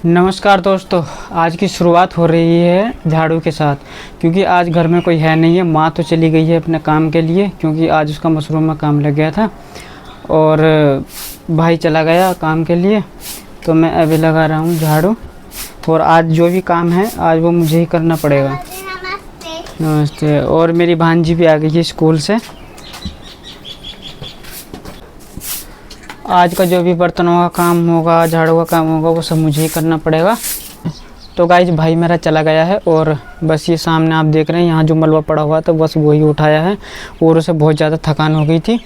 नमस्कार दोस्तों। आज की शुरुआत हो रही है झाड़ू के साथ, क्योंकि आज घर में कोई है नहीं है। माँ तो चली गई है अपने काम के लिए, क्योंकि आज उसका मशरूम में काम लग गया था और भाई चला गया काम के लिए। तो मैं अभी लगा रहा हूँ झाड़ू, और आज जो भी काम है आज वो मुझे ही करना पड़ेगा। नमस्ते। और मेरी भांजी भी आ गई है स्कूल से। आज का जो भी बर्तनों का काम होगा, झाड़ू का काम होगा, वो सब मुझे ही करना पड़ेगा। तो गाइज भाई मेरा चला गया है, और बस ये सामने आप देख रहे हैं यहाँ जो मलबा पड़ा हुआ था बस वही उठाया है। और उसे बहुत ज़्यादा थकान हो गई थी।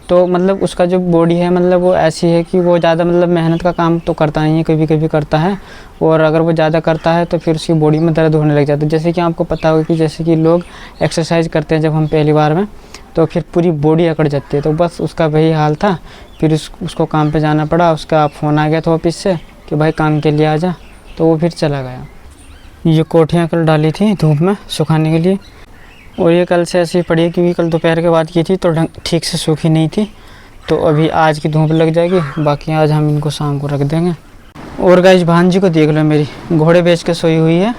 तो मतलब उसका जो बॉडी है मतलब वो ऐसी है कि वो ज़्यादा मतलब मेहनत का काम तो करता नहीं है, कभी कभी करता है। और अगर वो ज़्यादा करता है तो फिर उसकी बॉडी में दर्द होने लग जाता है। जैसे कि आपको पता होगा कि जैसे कि लोग एक्सरसाइज करते हैं जब हम पहली बार में, तो फिर पूरी बॉडी अकड़ जाती है। तो बस उसका वही हाल था। फिर उसको काम पे जाना पड़ा। उसका फ़ोन आ गया था ऑफिस से कि भाई काम के लिए आ जा, तो वो फिर चला गया। ये कोठियाँ कल डाली थी धूप में सुखाने के लिए, और ये कल से ऐसी पड़ी क्योंकि कल दोपहर के बाद की थी तो ठीक से सूखी नहीं थी। तो अभी आज की धूप लग जाएगी, बाकी आज हम इनको शाम को रख देंगे। और गाइस भांजी को देख लो, मेरी घोड़े बेच के सोई हुई है।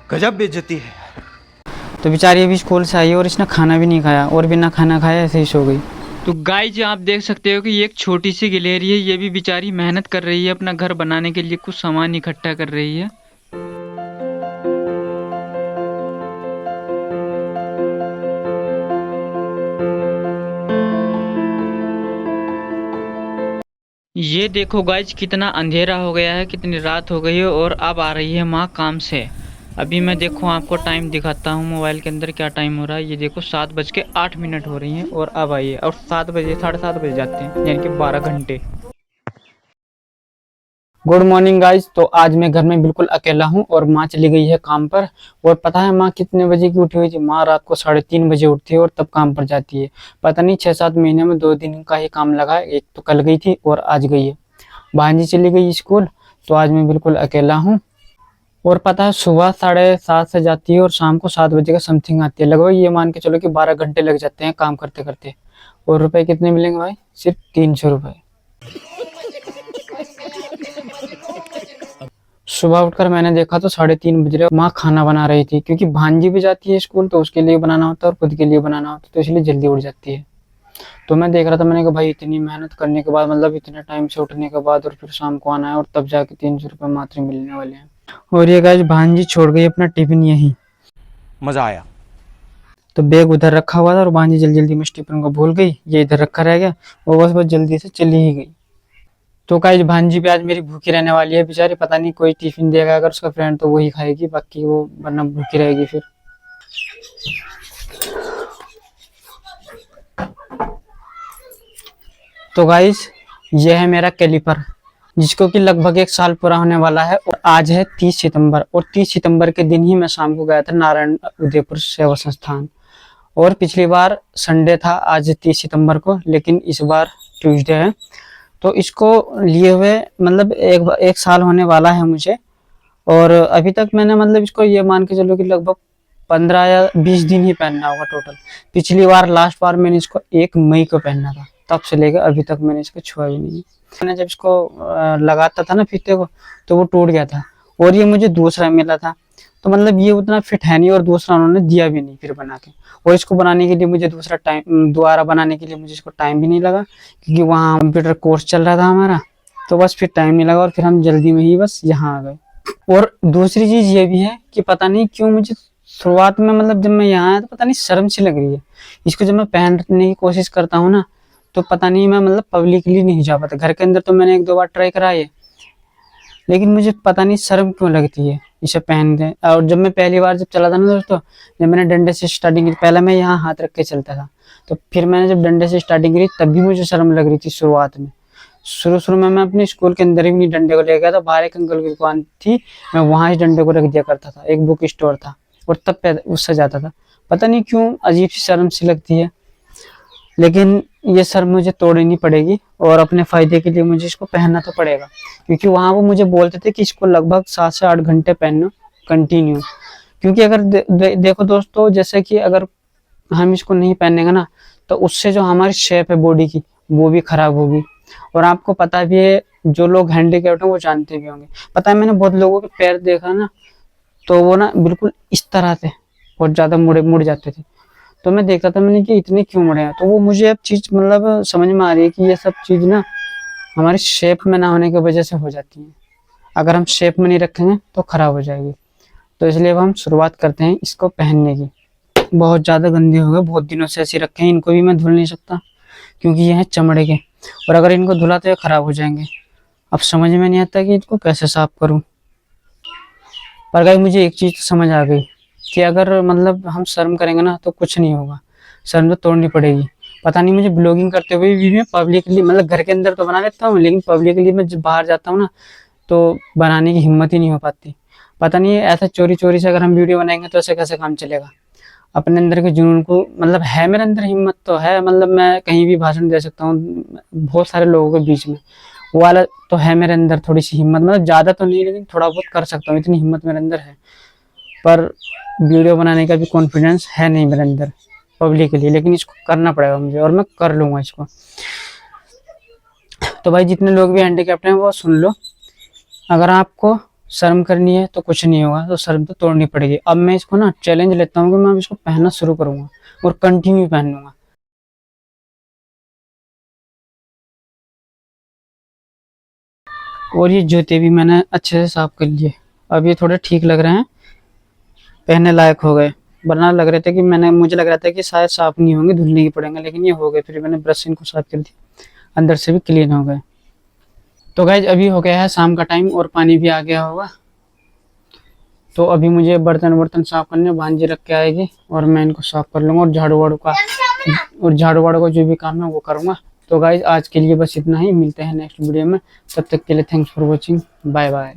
गजब बेइज्जती है। तो बेचारी अभी स्कूल से आई है और इसने खाना भी नहीं खाया, और बिना खाना खाए ऐसे ही सो गई। तो गाइस आप देख सकते हो कि ये एक छोटी सी गिलहरी है। ये भी बेचारी मेहनत कर रही है अपना घर बनाने के लिए, कुछ सामान इकट्ठा कर रही है। ये देखो गाइज कितना अंधेरा हो गया है, कितनी रात हो गई है, और अब आ रही है माँ काम से। अभी मैं देखो आपको टाइम दिखाता हूँ मोबाइल के अंदर क्या टाइम हो रहा है। ये देखो 7:08 हो रही हैं, और अब आई है। और 7 बजे 7:30 बजे जाते हैं, यानी कि 12 घंटे। Good morning guys. तो आज मैं घर में बिल्कुल अकेला हूँ और माँ चली गई है काम पर। और पता है माँ कितने बजे की उठी हुई थी? माँ रात को 3:30 बजे उठती है और तब काम पर जाती है। पता नहीं 6-7 महीने में 2 दिन का ही काम लगा है। एक तो कल गई थी और आज गई है। भांजी चली गई स्कूल, तो आज मैं बिल्कुल अकेला हूँ। और पता है सुबह 7:30 से जाती है और शाम को 7 बजे का समथिंग आती है। लगभग ये मान के चलो कि 12 घंटे लग जाते हैं काम करते करते। और रुपए कितने मिलेंगे भाई? सिर्फ 300 रुपए। सुबह उठकर मैंने देखा तो 3:30 बज रहे। माँ खाना बना रही थी, क्योंकि भांजी भी जाती है स्कूल तो उसके लिए बनाना होता है और खुद के लिए बनाना होता है, तो इसलिए जल्दी उठ जाती है। तो मैं देख रहा था, मैंने कहा भाई इतनी मेहनत करने के बाद, मतलब इतने टाइम से उठने के बाद, और फिर शाम को आना है, और तब जाके 300 रुपये मात्र मिलने वाले हैं। और ये गाइस भांजी छोड़ गई अपना टिफिन यहीं। मजा आया। तो बैग उधर रखा हुआ था और भांजी जल्दी जल्दी में टिफिन को भूल गई, ये इधर रखा रह गया, और बस जल्दी से चली ही गई। तो गाइस भांजी भी आज मेरी भूखी रहने वाली है बेचारी। पता नहीं कोई टिफिन देगा अगर उसका फ्रेंड तो वही खाएगी, बाकी वो वरना भूखी रहेगी फिर। तो गाइस ये है मेरा कैलिपर, जिसको कि लगभग 1 साल पूरा होने वाला है। और आज है 30 सितंबर, और 30 सितंबर के दिन ही मैं शाम को गया था नारायण उदयपुर सेवा संस्थान। और पिछली बार संडे था, आज 30 सितंबर को, लेकिन इस बार ट्यूसडे है। तो इसको लिए हुए मतलब एक साल होने वाला है मुझे। और अभी तक मैंने मतलब इसको ये मान के चलो कि लगभग 15 या 20 दिन ही पहनना होगा टोटल। पिछली बार लास्ट बार मैंने इसको 1 मई को पहनना था, तब से लेकर अभी तक मैंने इसको छुआ भी नहीं। मैंने जब इसको लगाता था ना फीते को, तो वो टूट गया था। और ये मुझे दूसरा मिला था, तो मतलब ये उतना फिट है नहीं, और दूसरा उन्होंने दिया भी नहीं फिर बना के। और इसको बनाने के लिए मुझे दोबारा बनाने के लिए मुझे इसको टाइम भी नहीं लगा, क्योंकि वहाँ कंप्यूटर कोर्स चल रहा था हमारा। तो बस फिर टाइम नहीं लगा, और फिर हम जल्दी में ही बस यहाँ आ गए। और दूसरी चीज ये भी है कि पता नहीं क्यों मुझे शुरुआत में, मतलब जब मैं यहाँ आया तो पता नहीं शर्म सी लग रही है। इसको जब मैं पहनने की कोशिश करता हूँ ना, तो पता नहीं मैं मतलब पब्लिकली नहीं जा पाता। घर के अंदर तो मैंने 1-2 बार ट्राई करा है, लेकिन मुझे पता नहीं शर्म क्यों लगती है इसे पहनते। और जब मैं पहली बार जब चला था ना दोस्तों, जब मैंने डंडे से स्टार्टिंग की, पहले मैं यहाँ हाथ रख के चलता था, तो फिर मैंने जब डंडे से स्टार्टिंग करी तब भी मुझे शर्म लग रही थी शुरुआत में। शुरू में मैं अपने स्कूल के अंदर ही नहीं डंडे को ले गया था, बाहर एक अंकल की दुकान थी, मैं वहां इस डंडे को रख दिया करता था। एक बुक स्टोर था, और तब उससे जाता था। पता नहीं क्यों अजीब सी शर्म सी लगती है, लेकिन ये शर्म मुझे तोड़नी पड़ेगी, और अपने फायदे के लिए मुझे इसको पहनना तो पड़ेगा। क्योंकि वहां वो मुझे बोलते थे कि इसको लगभग 7 से 8 घंटे पहनना कंटिन्यू। क्योंकि अगर देखो दोस्तों, जैसे कि अगर हम इसको नहीं पहनेंगे ना, तो उससे जो हमारी शेप है बॉडी की वो भी खराब होगी। और आपको पता भी है जो लोग हैंडीकैप्ड हैं वो जानते भी होंगे। पता है मैंने बहुत लोगों के पैर देखा ना, तो वो ना बिल्कुल इस तरह थे, बहुत ज्यादा मुड़ जाते थे। तो मैं देखता था, मैंने कि इतने क्यों मुड़े हैं। तो वो मुझे अब चीज मतलब समझ में आ रही है कि ये सब चीज ना हमारी शेप में ना होने की वजह से हो जाती है। अगर हम शेप में नहीं रखेंगे तो खराब हो जाएगी। तो इसलिए अब हम शुरुआत करते हैं इसको पहनने की। बहुत ज़्यादा गंदे हो गए, बहुत दिनों से ऐसे रखे हैं, इनको भी मैं धुल नहीं सकता क्योंकि ये हैं चमड़े के, और अगर इनको धुला तो ये खराब हो जाएंगे। अब समझ में नहीं आता कि इनको कैसे साफ करूं। पर गाइस मुझे एक चीज़ तो समझ आ गई कि अगर मतलब हम शर्म करेंगे ना तो कुछ नहीं होगा, शर्म तो तोड़नी पड़ेगी। पता नहीं मुझे ब्लॉगिंग करते हुए भी मैं पब्लिकली, मतलब घर के अंदर तो बना लेता हूँ, लेकिन पब्लिकली मैं जब बाहर जाता हूँ ना तो बनाने की हिम्मत ही नहीं हो पाती। पता नहीं ऐसा चोरी चोरी से अगर हम वीडियो बनाएंगे तो ऐसे कैसे काम चलेगा। अपने अंदर के जुनून को, मतलब है मेरे अंदर हिम्मत तो है, मतलब मैं कहीं भी भाषण दे सकता हूँ बहुत सारे लोगों के बीच में, वो वाला तो है मेरे अंदर थोड़ी सी हिम्मत, मतलब ज़्यादा तो नहीं लेकिन थोड़ा बहुत कर सकता हूँ, इतनी हिम्मत मेरे अंदर है। पर वीडियो बनाने का भी कॉन्फिडेंस है नहीं मेरे अंदर पब्लिक के लिए, लेकिन इसको करना पड़ेगा मुझे और मैं कर लूँगा इसको। तो भाई जितने लोग भी हैंडीकैप्ट हैं वो सुन लो, अगर आपको शर्म करनी है तो कुछ नहीं होगा, तो शर्म तो तोड़नी पड़ेगी। अब मैं इसको ना चैलेंज लेता हूँ कि मैं अब इसको पहनना शुरू करूँगा और कंटिन्यू पहनूंगा। और ये जूते भी मैंने अच्छे से साफ कर लिए, अब ये थोड़े ठीक लग रहे हैं, पहनने लायक हो गए। वरना लग रहे थे कि मुझे लग रहा था कि शायद साफ नहीं होंगे, धुलने ही पड़ेंगे, लेकिन ये हो गए। फिर मैंने ब्रश से इनको साफ कर दिया, अंदर से भी क्लीन हो गए। तो गाइज अभी हो गया है शाम का टाइम और पानी भी आ गया होगा, तो अभी मुझे बर्तन वर्तन साफ करने भांजी रख के आएगी और मैं इनको साफ कर लूँगा, और झाड़ू वाड़ू का जो भी काम है वो करूँगा। तो गाइज आज के लिए बस इतना ही, मिलते हैं नेक्स्ट वीडियो में, तब तक के लिए thanks for watching, bye bye.